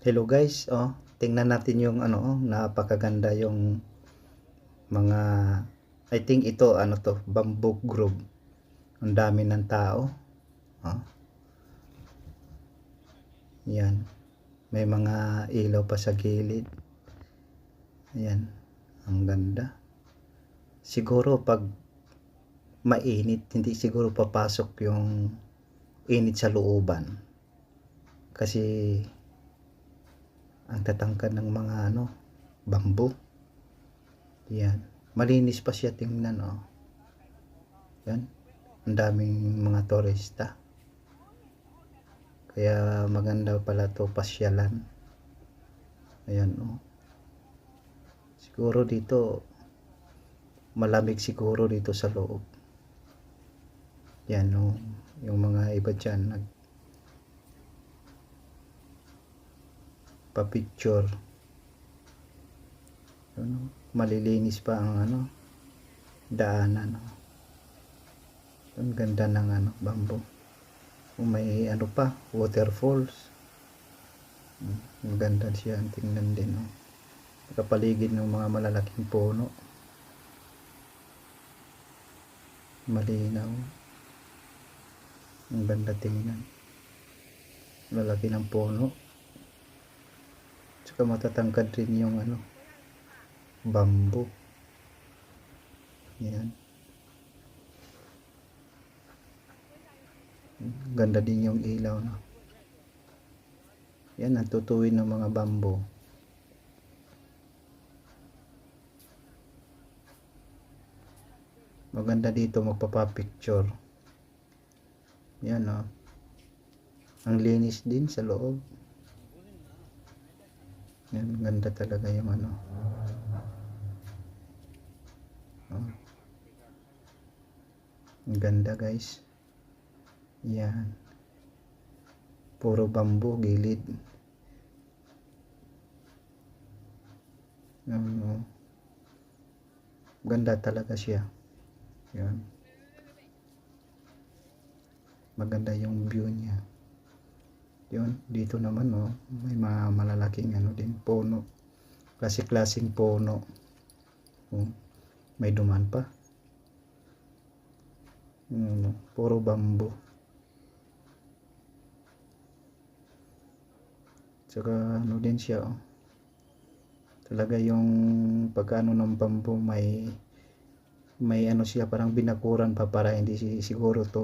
Hello guys, tingnan natin yung napakaganda yung mga I think ito bamboo grove. Ang dami ng tao. Oh, yan. May mga ilaw pa sa gilid. Ayan, ang ganda. Siguro pag mainit, hindi siguro papasok yung init sa looban. Kasi ang tatangkad ng mga bamboo. Yan. Malinis pa siya tingnan, Yan. Ang daming mga turista. Kaya maganda pala to pasyalan. Ayan, Siguro dito malamig siguro dito sa loob. Yan, yung mga iba dyan nagpa-picture. Malilinis pa ang daanan. Ang ganda ng bamboo. May pa, waterfalls. Ang ganda siya, tingnan din. Nakapaligid ng mga malalaking puno. Malinaw. Ang ganda tingnan. Lalaki ng puno. Tsaka matatangkad rin yung bamboo. Yan. Ganda din yung ilaw, Yan, natutuwin ng mga bamboo. Maganda dito magpapapicture. Yan, Ang linis din sa loob. Yan, ganda talaga yung Ang ganda guys. Yan. Puro bamboo gilid. Ganda talaga siya. Yan. Maganda yung view niya. Yun, dito naman may mga malalaking din puno. Klase-klaseng puno. May duman pa. Puro bamboo. Tsaka din siya, talaga yung pagkano ng bamboo may siya parang binakuran pa para hindi siguro to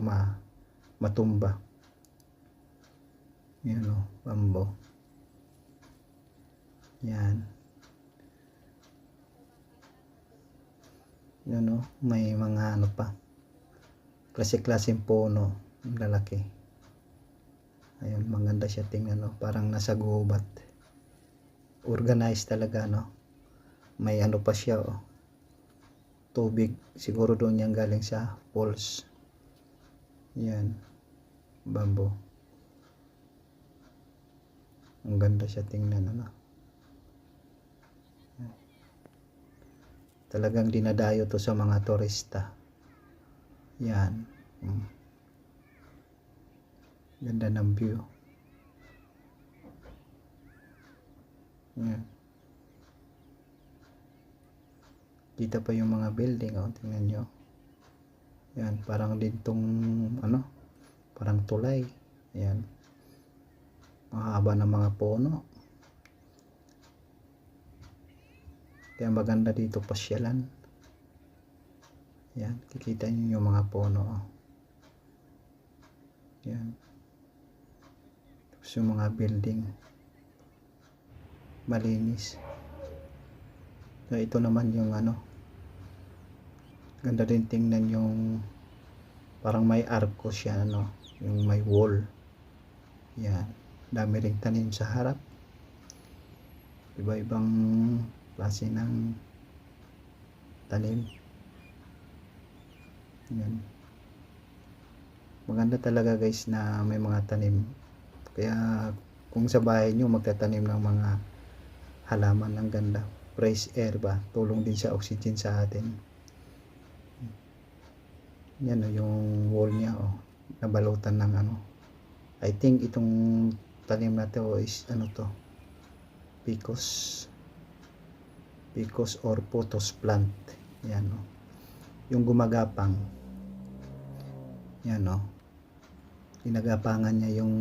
matumba. Yan bamboo. Yan. Yan may mga pa. Klase-klaseng puno, lalaki. Ayun, maganda siya tingnan, parang nasa gubat. Organized talaga, May pa siya, tubig, siguro doon yan galing sa falls. Yan, bamboo. Ang ganda siya tingnan, Talagang dinadayo to sa mga turista. Yan. Ganda ng view. Yan. Kita pa yung mga building, tingnan nyo. Yan, parang din tong parang tulay. Yan. Mahaba ng mga puno. Kaya maganda dito pasyalan. Yan, kikita nyo yung mga puno. Yan. Tapos yung mga building malinis. So ito naman yung ganda din tingnan yung parang may arko siya, yung may wall. Yan, dami ring tanim sa harap. Iba-ibang klase ng tanim. Yan. Maganda talaga guys na may mga tanim. Kaya kung sa bahay nyo magtatanim ng mga halaman, ng ganda. Fresh air ba? Tulong din sa oxygen sa atin. Yan yung wall niya, nabalutan ng I think itong tanim na to is to, Ficus or pothos plant. Yan o. Yung gumagapang. Yan o. Ginagapangan niya yung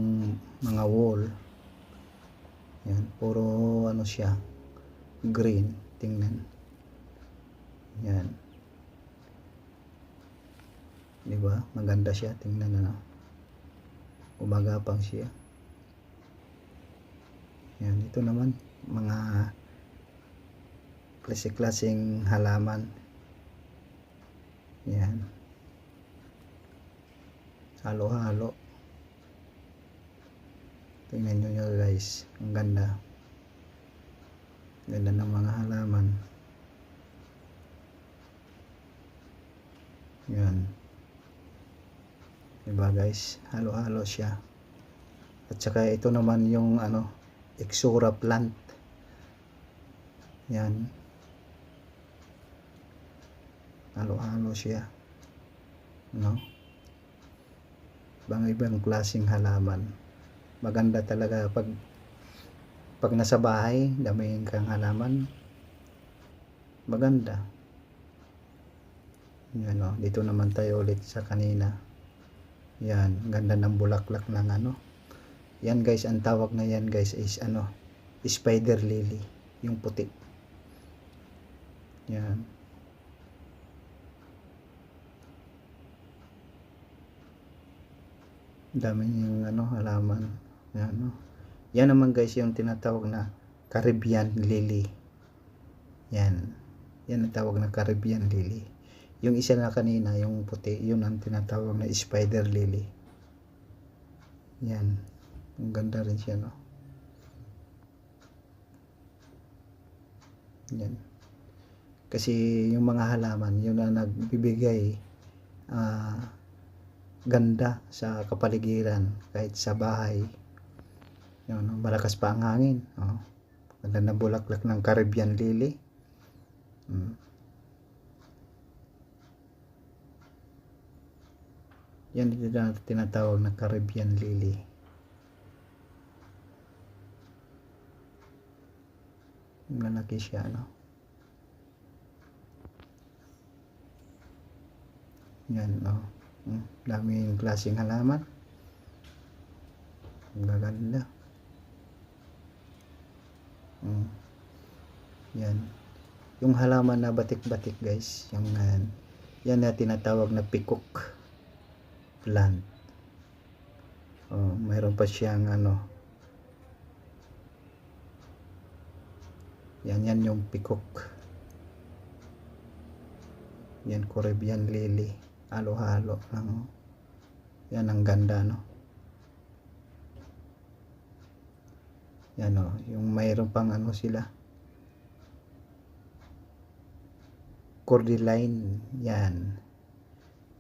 mga wall. Yan. Puro ano siya. Green. Tingnan. Yan. Diba? Maganda siya. Tingnan na. Gumagapang siya. Yan. Ito naman. Mga klase-klaseng halaman. Yan. Halo-halo. Tingnan nyo guys. Ang ganda. Ganda ng mga halaman. Yan. Diba guys? Halo-halo siya. At saka ito naman yung ano, Ixora plant. Yan. Halo-halo siya. No? Ibang klaseng halaman. Maganda talaga pag nasa bahay, damihin kang halaman. Maganda. Yan o. Dito naman tayo ulit sa kanina. Yan. Ganda ng bulaklak ng ano. Yan guys, ang tawag na yan guys is ano, spider lily. Yung puti. Yan. Dami yung ano, halaman. Yan, no? Yan naman guys yung tinatawag na Caribbean lily. Yan. Yan ang tawag na Caribbean lily. Yung isa na kanina, yung puti, yun ang tinatawag na spider lily. Yan. Ang ganda rin siya, no? Yan. Kasi yung mga halaman, yun ang nagbibigay ganda sa kapaligiran, kahit sa bahay. Yun, malakas pa ang hangin. Oh. Ganda na bulaklak ng Caribbean lily. Yan dito na tinatawag na Caribbean lily. Malaki siya, no? Yan, no? Daming klaseng halaman. Maganda. Yan. Yung halaman na batik-batik guys, yung yan na tinatawag na peacock plant. Oh, mayroon pa siyang ano. Yan yung peacock. Yan Caribbean lily. Halo-halo lang. Yan ang ganda, no? Yan o, yung mayroon pang ano sila. Cordyline. Yan.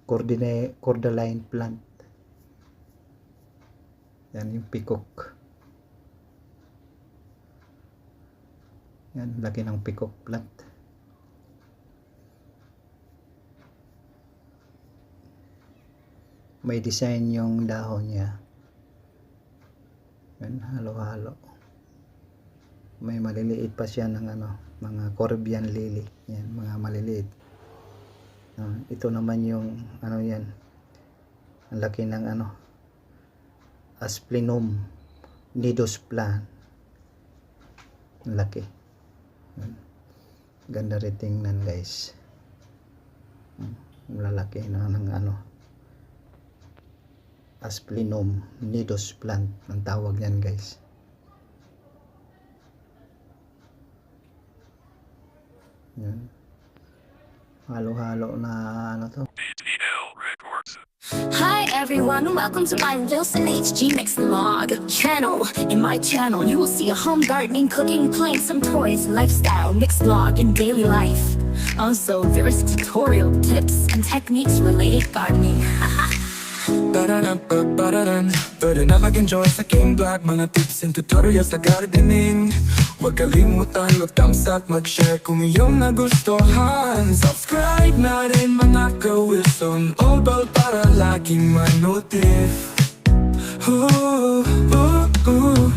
Cordyline plant. Yan yung peacock. Yan, laki ng peacock plant. May design yung dahon niya. Yan, halo-halo. May maliliit pa siya ng ano, mga Caribbean lily. Yan, mga maliliit. Ito naman yung ano yan. Ang laki ng ano, Asplinum nidus plant. Ang laki. Yan. Ganda rin tingnan guys. Lalaki na ng ano, Asplinum nidus plant ang tawag yan guys. Yan. Halo-halo na ano to. Hi everyone, welcome to my Wilson HG Mix Vlog channel. In my channel, you will see a home gardening, cooking, playing some toys, lifestyle, mixed vlog, and daily life. Also, there is tutorial tips and techniques related gardening. Pwede na mag-enjoy sa King Black, mga tips and tutorials sa gardening. Huwag kalimutan mag-thumbs up, mag-share kung iyong nagustuhan. Subscribe na rin mga ka-Wilson All Ball para laging ma-notif.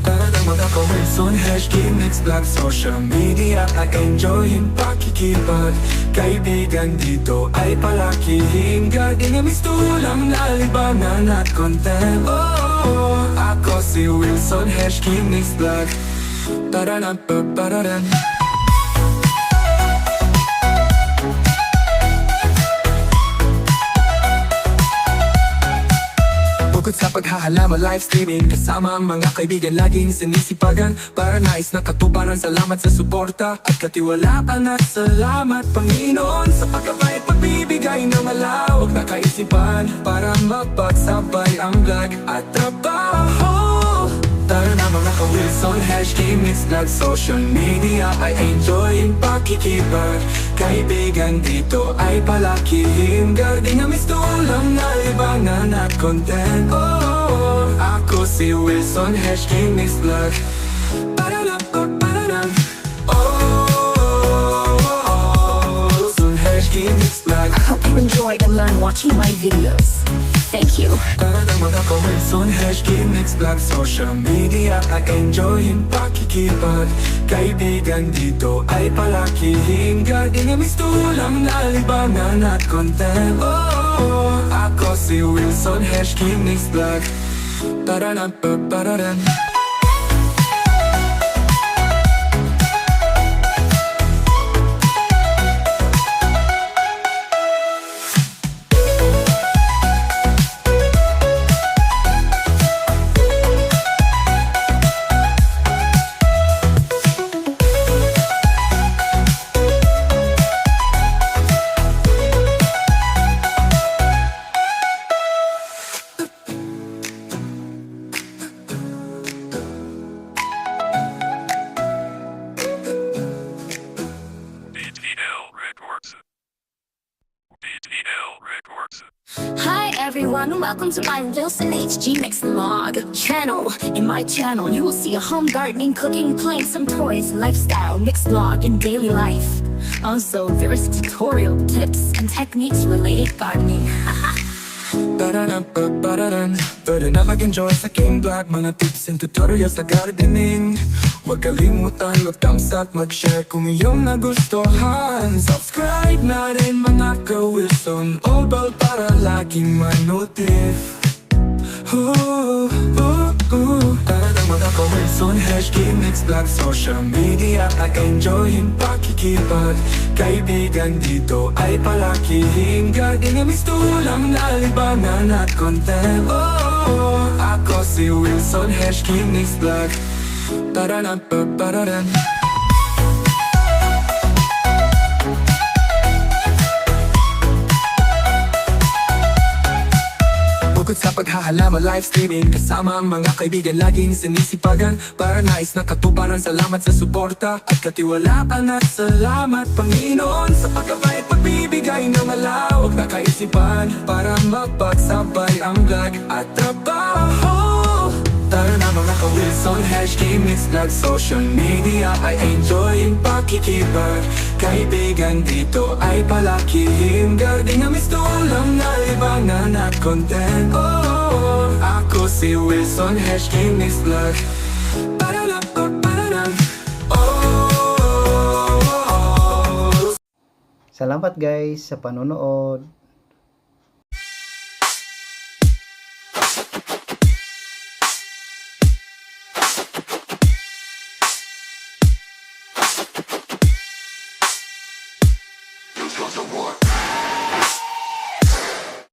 Tara ng mga ka-Wilson hashtag next vlog. Social media ay enjoyin pakikipag kaibigan dito ay palakihin. Garding lang na libangan at content. Ako si Wilson, hashtag next vlog. Pararan pa pararan. Bukod sa paghahalaman live streaming, kasama ang mga kaibigan laging sinisipagan para nais na katuparan. Salamat sa suporta at katiwalaan at salamat Panginoon sa pagkabait pagbibigay ng malawak na kaisipan para mapagsabay ang vlog at trabaho. Tara na mga ka-Wilson, hashtag next vlog. Social media ay enjoyin pakikipag kaibigan dito ay palakihin. Garding lang na libangan at content. Ako si Wilson, hashtag next vlog. Pararam, pararam. Wilson, hashtag next vlog. I hope you enjoyed and learned watching my videos. Thank you. Tara na mga ka-Wilson, hashtag next vlog. Social media ay enjoyin pakikipag kaibigan dito ay palakihin. Garding lang na libangan at content. Ako si Wilson, hashtag next vlog. Pararam pa pararam. Hi everyone, welcome to my Wilson HG Mix Vlog channel. In my channel, you will see a home gardening, cooking, playing some toys, lifestyle, mixed vlog, and daily life. Also, there's tutorial tips and techniques related gardening. Pararam pa pararam. Pwede na mag-enjoy sa aking vlog, mga tips and tutorials sa gardening. Huwag kalimutan mag-thumbs up, mag-share kung iyong nagustuhan. Subscribe na rin mga ka-Wilson, all bell para laging ma-notif. Tara na mga ka-Wilson, hashtag next vlog. Social media ay enjoyin pakikipag kaibigan dito ay palakihin. Garding lang na libangan at content. Ako si Wilson, hashtag next vlog. Pararam pa pararam. Bukod sa paghahalaman live streaming, kasama ang mga kaibigan laging sinisipagan para nais na katuparan. Salamat sa suporta at katiwalaan at salamat Panginoon sa pagkabait pagbibigay ng malawak na kaisipan para mapagsabay ang vlog at trabaho. Tara na mga ka-Wilson, hashtag next vlog. Social media ay enjoyin pakikipag kaibigan dito ay palakihin. Garding lang na libangan at content. Ako si Wilson, hashtag next vlog. Pararam, pararam. Salamat guys sa panonood. This was a war.